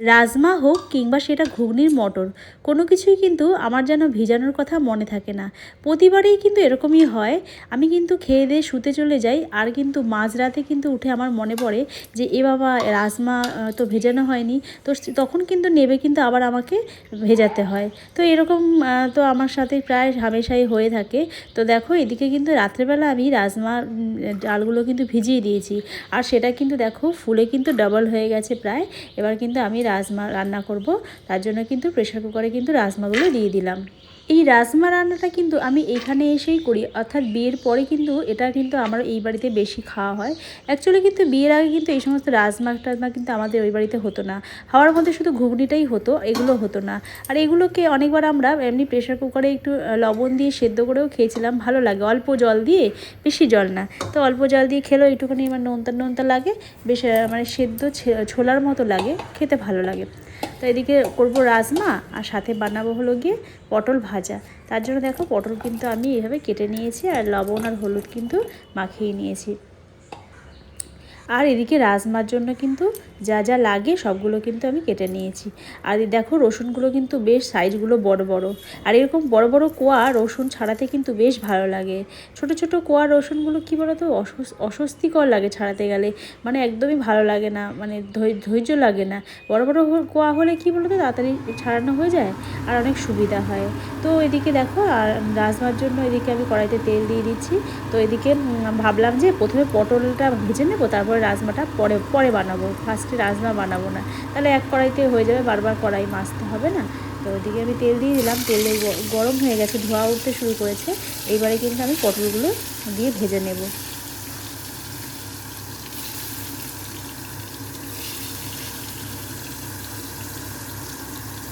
রাজমা হোক কিংবা সেটা ঘুগনির মটর, কোনো কিছুই কিন্তু আমার যেন ভিজানোর কথা মনে থাকে না। প্রতিবারেই কিন্তু এরকমই হয়। আমি কিন্তু খেয়ে দিয়ে শুতে চলে যাই, আর কিন্তু মাঝরাতে কিন্তু উঠে আমার মনে পড়ে যে এ বাবা, রাজমা তো ভেজানো হয়নি। তো তখন কিন্তু নেবে কিন্তু আবার আমাকে ভেজাতে হয়। তো এরকম তো আমার সাথে প্রায় হামেশাই হয়ে থাকে। তো দেখো, এদিকে কিন্তু রাত্রেবেলা আমি রাজমা ডালগুলো কিন্তু ভিজিয়ে দিয়েছি, আর সেটা কিন্তু দেখো ফুলে কিন্তু ডাবল হয়ে গেছে প্রায়। এবার কিন্তু আমি রাজমা রান্না করব, তার জন্য কিন্তু প্রেশার কুকারে কিন্তু রাজমাগুলো দিয়ে দিলাম। এই রাজমা রান্নাটা কিন্তু আমি এইখানে এসেই করি, অর্থাৎ বিয়ের পরে কিন্তু এটা কিন্তু আমার এই বাড়িতে বেশি খাওয়া হয়। অ্যাকচুয়ালি কিন্তু বিয়ের আগে কিন্তু এই সমস্ত রাজমা টাজমা কিন্তু আমাদের ওই বাড়িতে হতো না। হওয়ার মধ্যে শুধু ঘুগনিটাই হতো, এগুলো হতো না। আর এগুলোকে অনেকবার আমরা এমনি প্রেশার কুকারে একটু লবণ দিয়ে সেদ্ধ করেও খেয়েছিলাম, ভালো লাগে অল্প জল দিয়ে, বেশি জল না। তো অল্প জল দিয়ে খেলেও একটুখানি আমার নোনতা নোনতা লাগে, বেশ মানে সেদ্ধ ছোলার মতো লাগে, খেতে ভালো লাগে। তো এদিকে করব রাজমা, আর সাথে বানাবো হলো গিয়ে পটল ভাজা। তার জন্য দেখো পটল কিন্তু আমি এইভাবে কেটে নিয়েছি, আর লবণ আর হলুদ কিন্তু মাখিয়ে নিয়েছি। আর এদিকে রাজমার জন্য কিন্তু যা যা লাগে সবগুলো কিন্তু আমি কেটে নিয়েছি। আর দেখো রসুনগুলো কিন্তু বেশ সাইজগুলো বড় বড়, আর এরকম বড় বড় কোয়া রসুন ছাড়াতে কিন্তু বেশ ভালো লাগে। ছোট ছোট কোয়া রসুনগুলো কী বলো তো, অস্বস্তিকর লাগে ছাড়াতে গেলে, মানে একদমই ভালো লাগে না, মানে ধৈর্য লাগে না। বড় বড় কোয়া হলে কী বলো তো, তাড়াতাড়ি ছাড়ানো হয়ে যায় আর অনেক সুবিধা হয়। তো এদিকে দেখো, আর রাজমার জন্য এদিকে আমি কড়াইতে তেল দিয়ে দিচ্ছি। তো এদিকে ভাবলাম যে প্রথমে পটলটা ভেজে নেবো, তারপরে রাজমাটা পরে পরে বানাবো, ফার্স্টে রাজমা বানাবো না, তাহলে এক কড়াইতে হয়ে যাবে, বারবার কড়াই মাজতে হবে না। তো ওদিকে আমি তেল দিয়ে দিলাম, তেল গরম হয়ে গেছে, ধোঁয়া উঠতে শুরু করেছে। এইবারে কিন্তু আমি পটলগুলো দিয়ে ভেজে নেব।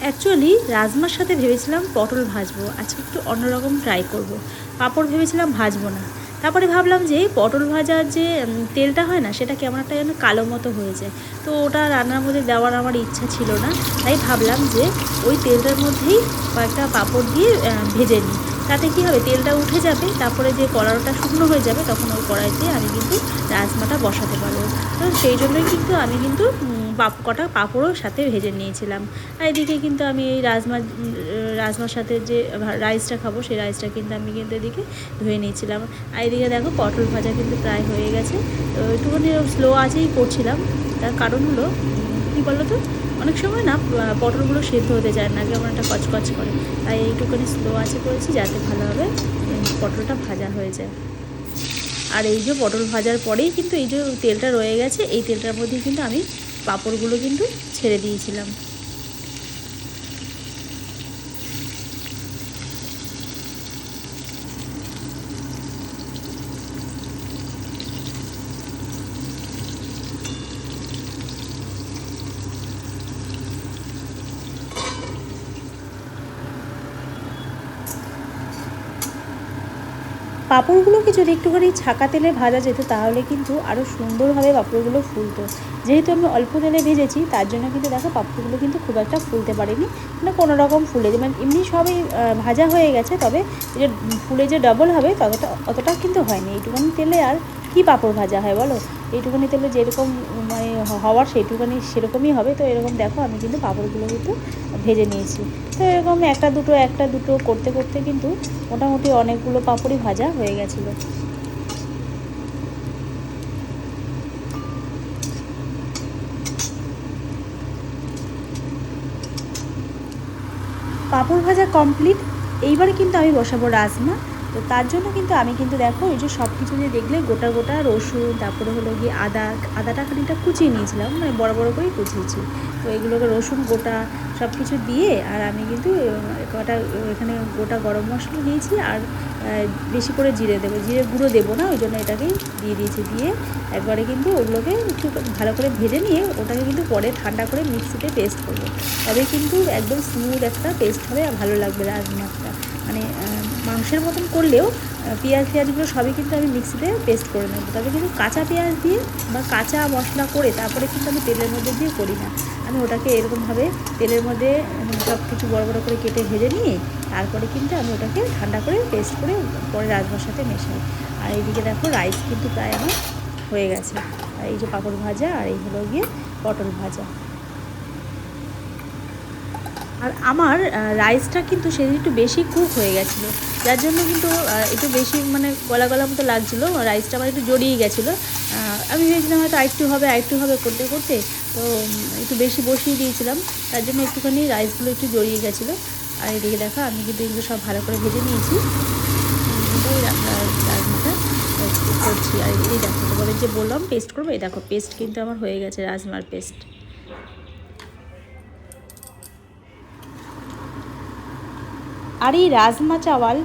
অ্যাকচুয়ালি রাজমার সাথে ভেবেছিলাম পটল ভাজবো, আজকে একটু অন্যরকম ট্রাই করব। পাঁপড় ভেবেছিলাম ভাজবো না। তারপরে ভাবলাম যে পটল ভাজার যে তেলটা হয় না, সেটা কেমন একটা যেন কালো মতো হয়ে যায়। তো ওটা রান্নার মধ্যে দেওয়ার আমার ইচ্ছা ছিল না। তাই ভাবলাম যে ওই তেলটার মধ্যেই কয়েকটা পাঁপড় দিয়ে ভেজে নিই। তাতে কী হবে, তেলটা উঠে যাবে, তারপরে যে কড়াইটা শুকনো হয়ে যাবে, তখন ওই কড়াইতে আমি কিন্তু রাজমাটা বসাতে পারবো। তো সেই জন্যই কিন্তু আমি কিন্তু কটা পাঁপড়ও সাথে ভেজে নিয়েছিলাম। আর এদিকে কিন্তু আমি এই রাজমার সাথে যে রাইসটা খাবো, সেই রাইসটা কিন্তু আমি কিন্তু এদিকে ধুয়ে নিয়েছিলাম। আর এদিকে দেখো পটল ভাজা কিন্তু প্রায় হয়ে গেছে। তো একটুখানি স্লো আঁচেই করছিলাম, তার কারণ হলো কী বলো তো, অনেক সময় না পটলগুলো সেদ্ধ হতে চায় না, কেমন একটা কচকচ করে। তাই এইটুখানি স্লো আঁচে করেছি, যাতে ভালোভাবে পটলটা ভাজা হয়ে যায়। আর এই যে পটল ভাজার পরেই কিন্তু এই যে তেলটা রয়ে গেছে, এই তেলটার মধ্যেই কিন্তু আমি পাঁপড়গুলো কিন্তু ছেড়ে দিয়েছিলাম। পাঁপড়গুলোকে যদি একটুখানি ছাকা তেলে ভাজা যেত, তাহলে কিন্তু আরও সুন্দরভাবে পাঁপড়গুলো ফুলতো। যেহেতু আমি অল্প তেলে ভেজেছি, তার জন্য কিন্তু দেখো পাঁপড়গুলো কিন্তু খুব একটা ফুলতে পারেনি, মানে কোনো রকম ফুলে, মানে এমনি সবই ভাজা হয়ে গেছে, তবে যে ফুলে যে ডবল হবে অতটা কিন্তু হয়নি। এইটুখানি তেলে আর কি পাঁপড় ভাজা হয় বলো, এইটুখানি তেলে যেরকম মানে হওয়ার সেইটুখানি সেরকমই হবে। তো এরকম দেখো আমি কিন্তু পাঁপড়গুলো কিন্তু ভেজে নিয়েছি। তো এরকম একটা দুটো করতে করতে কিন্তু মোটামুটি অনেকগুলো পাঁপড়ই ভাজা হয়ে গেছিলো। পাঁপড় ভাজা কমপ্লিট। এইবারে কিন্তু আমি বসাবো রাজমা। তো তার জন্য কিন্তু আমি কিন্তু দেখো এই যে সব কিছু যে দেখলে গোটা গোটা রসুন, তারপরে হলো গিয়ে আদাটা খানিকটা কুচিয়ে নিয়েছিলাম, মানে বড় বড় করেই কুচিয়েছি। তো এগুলোকে রসুন গোটা সব কিছু দিয়ে, আর আমি কিন্তু কটা এখানে গোটা গরম মশলা দিয়েছি, আর বেশি করে জিরে দেবো, জিরে গুঁড়ো দেবো না, ওই জন্য এটাকেই দিয়ে দিয়েছি। দিয়ে একবারে কিন্তু ওগুলোকে একটু ভালো করে ভেজে নিয়ে ওটাকে কিন্তু পরে ঠান্ডা করে মিক্সিতে পেস্ট করবো, তবে কিন্তু একদম স্মুথ একটা পেস্ট হবে, আর ভালো লাগবে রাজমাটা। মানে মাংসের মতন করলেও পেঁয়াজগুলো সবই কিন্তু আমি মিক্সিতে পেস্ট করে নেবো, তবে কিন্তু কাঁচা পেঁয়াজ দিয়ে বা কাঁচা মশলা করে তারপরে কিন্তু আমি তেলের মধ্যে দিয়ে করি না। আমি ওটাকে এরকমভাবে তেলের মধ্যে সব কিছু বড় বড় করে কেটে ভেজে নিয়ে তারপরে কিন্তু আমি ওটাকে ঠান্ডা করে পেস্ট করে পরে রাজমার সাথে মেশাই। আর এইদিকে দেখো রাইস কিন্তু প্রায় আমার হয়ে গেছে। আর এই যে পাঁপড় ভাজা, আর এই হলো গিয়ে পটল ভাজা। আর আমার রাইসটা কিন্তু সেদিন একটু বেশি কুক হয়ে গেছিলো, যার জন্য কিন্তু একটু বেশি মানে গলা গলা মতো লাগছিলো, রাইসটা আমার একটু জড়িয়ে গেছিলো। আমি ভেবেছিলাম হয়তো আরেকটু হবে করতে করতে, তো একটু বেশি বসিয়ে দিয়েছিলাম, তার জন্য একটুখানি রাইসগুলো একটু জড়িয়ে গেছিলো। আর এদিকে দেখো আমি কিন্তু এগুলো সব ভালো করে ভেজে নিয়েছি, ওই রাজমাটা করছি। আর এই দেখো তোমাদের যে বললাম পেস্ট করবো, এই দেখো পেস্ট কিন্তু আমার হয়ে গেছে, রাজমার পেস্ট। আর এই রাজমা চাওয়াল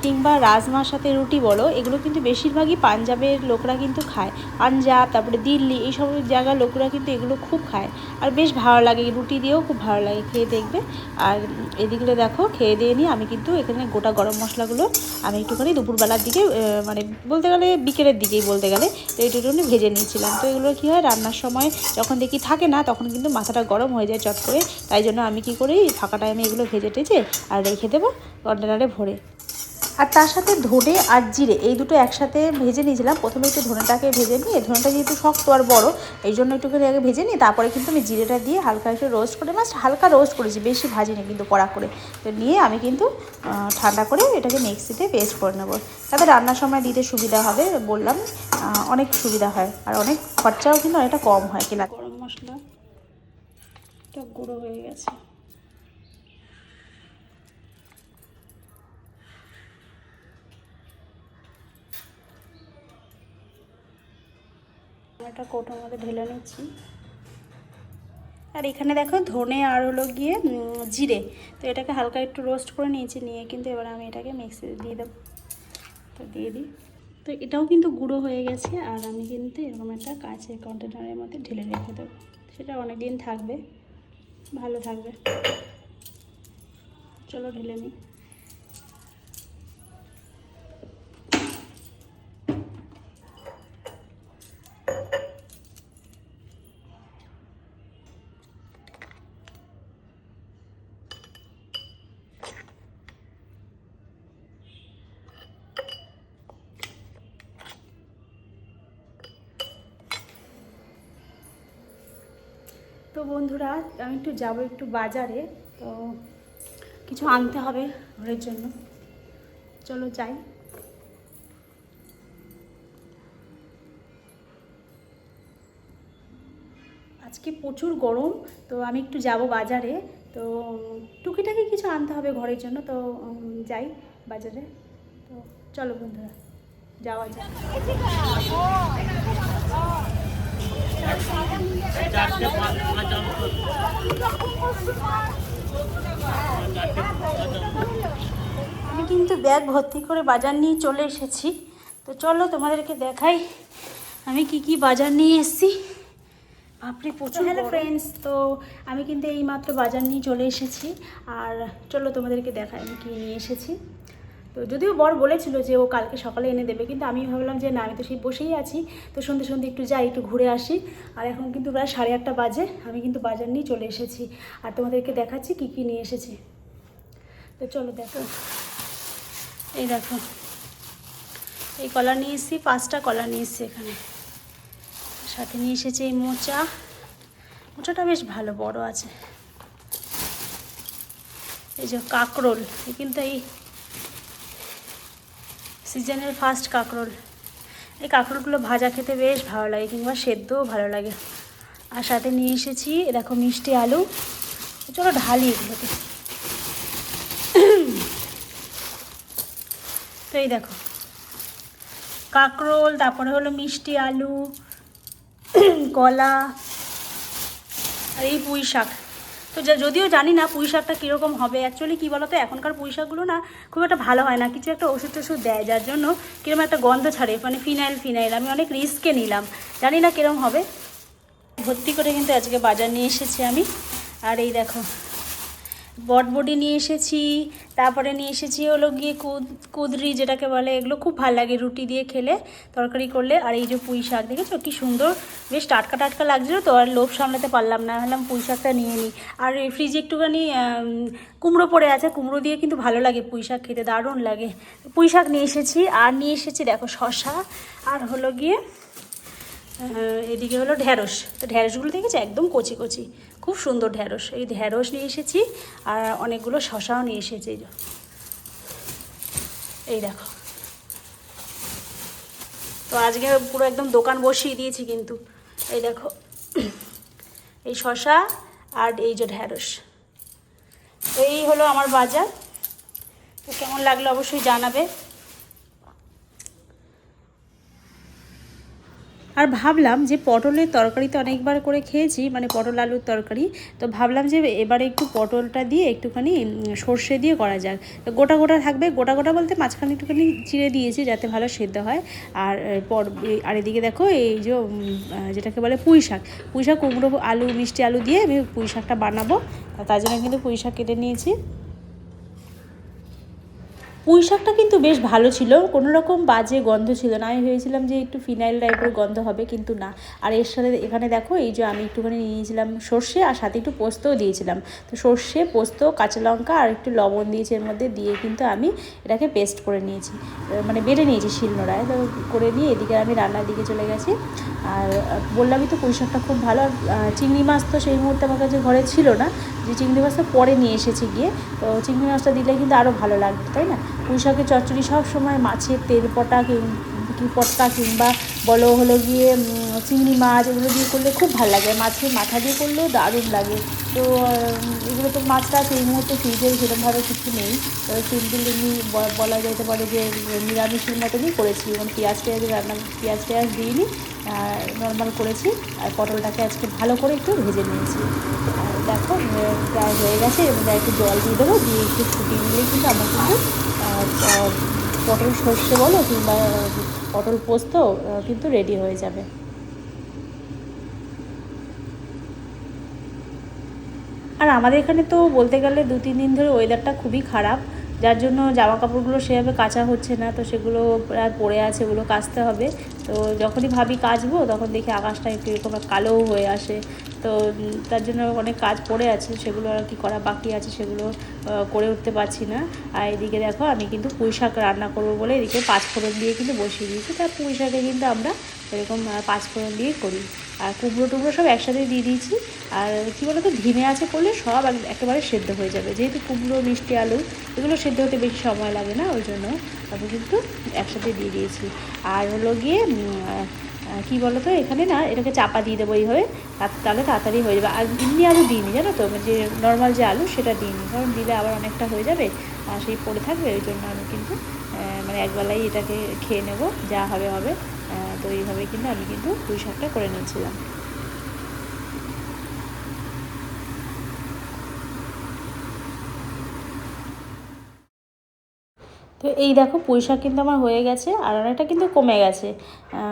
কিংবা রাজমার সাথে রুটি বলো, এগুলো কিন্তু বেশিরভাগই পাঞ্জাবের লোকরা কিন্তু খায়। পাঞ্জাব, তারপরে দিল্লি, এই সব জায়গার লোকরা কিন্তু এগুলো খুব খায়, আর বেশ ভালো লাগে, রুটি দিয়েও খুব ভালো লাগে, খেয়ে দেখবে। আর এদিকে দেখো খেয়ে দিয়ে নিয়ে আমি কিন্তু এখানে গোটা গরম মশলাগুলো আমি একটুখানি দুপুরবেলার দিকে মানে বলতে গেলে বিকেলের দিকেই বলতে গেলে, তো একটুখানি ভেজে নিয়েছিলাম। তো এগুলো কী হয়, রান্নার সময় যখন দেখি থাকে না তখন কিন্তু মাথাটা গরম হয়ে যায় চট করে, তাই জন্য আমি কি করি ফাঁকা টাইমে এগুলো ভেজে টেজে আর রেখে দেবো কন্টেনারে ভরে। আর তার সাথে ধনে আর জিরে এই দুটো একসাথে ভেজে নিয়েছিলাম। প্রথমে একটু ধনেটাকে ভেজে নিয়ে, ধনেটা যেহেতু শক্ত আর বড়, এই জন্য একটুখানি আগে ভেজে নিই, তারপরে কিন্তু আমি জিরেটা দিয়ে হালকা একটু রোস্ট করে, মাছ হালকা রোস্ট করেছি, বেশি ভাজিনি কিন্তু কড়া করে। তো নিয়ে আমি কিন্তু ঠান্ডা করে এটাকে মিক্সিতে পেস্ট করে নেবো, তাতে রান্নার সময় দিতে সুবিধা হবে। বললাম অনেক সুবিধা হয়, আর অনেক খরচাও কিন্তু অনেকটা কম হয় কেনা। গরম মশলা গুঁড়ো হয়ে গেছে। একটা কৌটোর মধ্যে ঢেলে নিচ্ছি। আর এখানে দেখো ধনে আর হলো গিয়ে জিরে, তো এটাকে হালকা একটু রোস্ট করে নিয়েছি, নিয়ে কিন্তু এবার আমি এটাকে মিক্সিতে দিয়ে দেবো। তো দিয়ে দিই, তো এটাও কিন্তু গুঁড়ো হয়ে গেছে। আর আমি কিন্তু এরকম একটা কাঁচের কন্টেনারের মধ্যে ঢেলে রেখে দেবো, সেটা অনেক দিন থাকবে, ভালো থাকবে। চলো ঢেলে নিই। তো বন্ধুরা আমি একটু যাবো একটু বাজারে, তো কিছু আনতে হবে ঘরের জন্য, চলো যাই। আজকে প্রচুর গরম, তো আমি একটু যাব বাজারে, তো টুকিটাকি কিছু আনতে হবে ঘরের জন্য, তো যাই বাজারে। তো চলো বন্ধুরা যাওয়া যাক। আমি কিন্তু ব্যাগ ভর্তি করে বাজার নিয়ে চলে এসেছি, তো চলো তোমাদেরকে দেখাই আমি কি বাজার নিয়ে এসেছি। বাপরে প্রচুর। হ্যালো ফ্রেন্ডস, তো আমি কিন্তু এইমাত্র বাজার নিয়ে চলে এসেছি, আর চলো তোমাদেরকে দেখাই আমি কী নিয়ে এসেছি। তো যদিও বর বলেছিল যে ও কালকে সকালে এনে দেবে, কিন্তু আমি ভাবলাম যে না, আমি তো সেই বসেই আছি, তো সন্ধ্যে সন্ধ্যে একটু যাই, একটু ঘুরে আসি। আর এখন কিন্তু প্রায় 8:30 বাজে, আমি কিন্তু বাজার নিয়ে চলে এসেছি, আর তোমাদেরকে দেখাচ্ছি কী নিয়ে এসেছি। তো চলো দেখো, এই দেখো এই কলা নিয়ে এসেছি, 5টা কলা নিয়ে এসেছি এখানে, সাথে নিয়ে এসেছি এই মোচাটা বেশ ভালো বড় আছে। এই যে কাঁকরোল, কিন্তু এই সিজনের ফার্স্ট কাঁকরোল, এই কাঁকরোলগুলো ভাজা খেতে বেশ ভালো লাগে, কিংবা সেদ্ধও ভালো লাগে। আর সাথে নিয়ে এসেছি দেখো মিষ্টি আলু, চলো ঢালি এগুলোকে। তো এই দেখো কাঁকরোল, তারপরে হলো মিষ্টি আলু, কলা, আর এই পুঁই শাক। তো যদিও জানি না পুঁই শাকটা কীরকম হবে, অ্যাকচুয়ালি কী বলো তো, এখনকার পুঁই শাকগুলো না খুব একটা ভালো হয় না, কিছু একটা ওষুধ টষুধ দেয়, যার জন্য কীরকম একটা গন্ধ ছাড়ে, মানে ফিনাইল। আমি অনেক রিস্কে নিলাম, জানি না কীরকম হবে। ভর্তি করে কিন্তু আজকে বাজার নিয়ে এসেছি আমি। আর এই দেখো বটবটি নিয়ে এসেছি, তারপরে নিয়ে এসেছি হলো গিয়ে কুদরি যেটাকে বলে, এগুলো খুব ভালো লাগে রুটি দিয়ে খেলে, তরকারি করলে। আর এই যে পুঁই শাক দেখেছো কি সুন্দর, বেশ টাটকা লাগছিলো, তো আর লোভ সামলাতে পারলাম না, ভাবলাম পুঁই শাকটা নিয়ে নিই। আর এই ফ্রিজে একটুখানি কুমড়ো পড়ে আছে, কুমড়ো দিয়ে কিন্তু ভালো লাগে পুঁই শাক খেতে, দারুণ লাগে। পুঁই শাক নিয়ে এসেছি, আর নিয়ে এসেছি দেখো শসা, আর হলো গিয়ে এদিকে হলো ঢ্যাঁড়স। তো ঢ্যাঁড়সগুলো দেখেছি একদম কচি, খুব সুন্দর ঢ্যাঁড়স, এই ঢ্যাঁড়স নিয়ে এসেছি আর অনেকগুলো শশাও নিয়ে এসেছি। এই দেখো, তো আজকে পুরো একদম দোকান বসিয়ে দিয়েছি কিন্তু। এই দেখো, এই শশা আর এই যে ঢ্যাঁড়স, এই হলো আমার বাজার। তো কেমন লাগলো অবশ্যই জানাবে। আর ভাবলাম যে পটলের তরকারি তো অনেকবার করে খেয়েছি, মানে পটল আলুর তরকারি, তো ভাবলাম যে এবারে একটু পটলটা দিয়ে একটুখানি সর্ষে দিয়ে করা যাক। গোটা গোটা থাকবে, গোটা গোটা বলতে মাঝখানে একটুখানি চিড়ে দিয়েছি যাতে ভালো সেদ্ধ হয়। আর এদিকে দেখো এই যে যেটাকে বলে পুঁই শাক, কুমড়ো আলু মিষ্টি আলু দিয়ে আমি পুঁই শাকটা বানাবো, তার জন্য কিন্তু পুঁই শাক কেটে নিয়েছি। পুঁই শাকটা কিন্তু বেশ ভালো ছিল, কোনো রকম বাজে গন্ধ ছিল না। আমি ভেবেছিলাম যে একটু ফিনাইল টাইপের গন্ধ হবে, কিন্তু না। আর এর সাথে এখানে দেখো এই যে আমি একটুখানি নিয়েছিলাম সর্ষে, আর সাথে একটু পোস্তও দিয়েছিলাম। তো সর্ষে, পোস্ত, কাঁচা লঙ্কা আর একটু লবণ দিয়েছি এর মধ্যে, দিয়ে কিন্তু আমি এটাকে পেস্ট করে নিয়েছি, মানে বেটে নিয়েছি শিলনোড়ায়। তো করে নিয়ে এদিকে আমি রান্নার দিকে চলে গেছি। আর বললামই তো পুঁই শাকটা খুব ভালো। আর চিংড়ি মাছ তো সেই মুহূর্তে আমার কাছে ঘরে ছিল না, যে চিংড়ি মাছটা পরে নিয়ে এসেছি গিয়ে। তো চিংড়ি মাছটা দিলে কিন্তু আরও ভালো লাগবে, তাই না? পুঁই শাকের চচ্চড়ি সব সময় মাছের তেল পটা পটকা কিংবা বলো হলো গিয়ে চিংড়ি মাছ এগুলো দিয়ে করলে খুব ভালো লাগে, মাছের মাথা দিয়ে করলেও দারুণ লাগে। তো এগুলো তো মাছটা এই মুহূর্তে ফ্রিজে সেরকমভাবে কিছু নেই, সিম্পল এমনি বলা যেতে পারে যে নিরামিষের মতনই করেছি, এবং পেঁয়াজ টেয়াজ দিইনি, নর্মাল করেছি। আর পটলটাকে আজকে ভালো করে একটু ভেজে নিয়েছি। দেখো প্রায় হয়ে গেছে, এবং একটু জল দিয়ে দেবো, দিয়ে একটু ফুটিয়ে নিলেই কিন্তু আমার কিন্তু পটল সর্ষে বলো কিংবা পটল পোস্ত কিন্তু রেডি হয়ে যাবে। আর আমাদের এখানে তো বলতে গেলে 2-3 দিন ধরে ওয়েদারটা খুবই খারাপ, যার জন্য জামা কাপড়গুলো সেভাবে কাচা হচ্ছে না। তো সেগুলো প্রায় পড়ে আছে, ওগুলো কাচতে হবে। তো যখনই ভাবি কাচবো তখন দেখি আকাশটা একটু এরকম কালোও হয়ে আসে। তো তার জন্য অনেক কাজ পড়ে আছে, সেগুলো আর কি করা বাকি আছে, সেগুলো করে উঠতে পারছি না। আর এদিকে দেখো আমি কিন্তু পুঁই শাক রান্না করবো বলে এদিকে 5 ফোড়ন দিয়ে কিন্তু বসিয়ে দিয়েছি। তার পুঁই শাকে কিন্তু আমরা এরকম 5 ফোড়ন দিয়ে করি। আর কুমড়ো সব একসাথে দিয়ে দিয়েছি। আর কী বলো তো, ধিমে আছে করলে সব একেবারে সেদ্ধ হয়ে যাবে, যেহেতু কুমড়ো মিষ্টি আলু এগুলো সেদ্ধ হতে বেশি সময় লাগে না, ওই জন্য আমি কিন্তু একসাথে দিয়ে দিয়েছি। আর হলো গিয়ে কী বলো তো, এখানে না এটাকে চাপা দিয়ে দেবো এইভাবে, তাহলে তাড়াতাড়ি হয়ে যাবে। আর এমনি আলু দিইনি জানো তো, যে নর্মাল যে আলু সেটা দিইনি, কারণ দিলে আবার অনেকটা হয়ে যাবে আর সেই পড়ে থাকবে। ওই জন্য আমি কিন্তু মানে একবেলাই এটাকে খেয়ে নেব, যা হবে হবে। তো এইভাবে কিন্তু আমি কিন্তু পুঁই শাকটা করে নিয়েছিলাম। তো এই দেখো পুঁই শাক কিন্তু আমার হয়ে গেছে, আর অনেকটা কিন্তু কমে গেছে।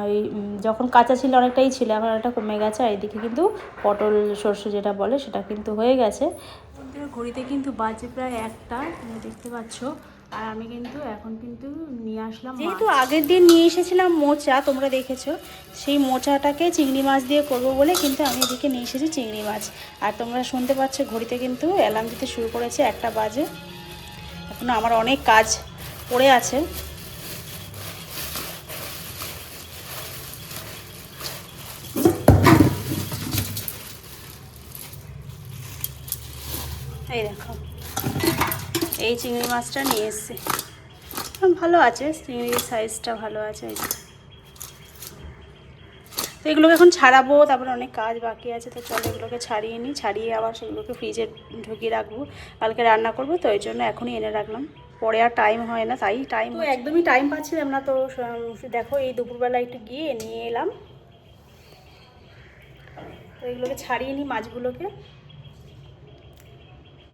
ওই যখন কাঁচা ছিল অনেকটাই ছিল, এখন অনেকটা কমে গেছে। আর এদিকে কিন্তু পটল সর্ষে যেটা বলে সেটা কিন্তু হয়ে গেছে। ঘড়িতে কিন্তু বাজে প্রায় 1টা, তুমি দেখতে পাচ্ছ। আর আমি কিন্তু এখন কিন্তু নিয়ে আসলাম, যেহেতু আগের দিন নিয়ে এসেছিলাম মোচা, তোমরা দেখেছো, সেই মোচাটাকে চিংড়ি মাছ দিয়ে করবো বলে কিন্তু আমি এদিকে নিয়ে এসেছি চিংড়ি মাছ। আর তোমরা শুনতে পাচ্ছ ঘড়িতে কিন্তু অ্যালার্ম দিতে শুরু করেছে, 1টা বাজে। এখনো আমার অনেক কাজ পড়ে আছে। এই দেখো এই চিংড়ি মাছটা নিয়ে এসছি, ভালো আছে, চিংড়ির সাইজটা ভালো আছে। তো এগুলোকে এখন ছাড়াবো, তারপরে অনেক কাজ বাকি আছে। তো চলো এগুলোকে ছাড়িয়ে নিই, ছাড়িয়ে আবার সেগুলোকে ফ্রিজে ঢুকিয়ে রাখবো, কালকে রান্না করবো। তো এই জন্য এখনই এনে রাখলাম, পরে আর টাইম হয় না, তাই তো একদমই টাইম পাচ্ছিলাম না। তো দেখো এই দুপুরবেলা একটু গিয়ে নিয়ে এলাম। তো এগুলোকে ছাড়িয়ে নিই মাছগুলোকে।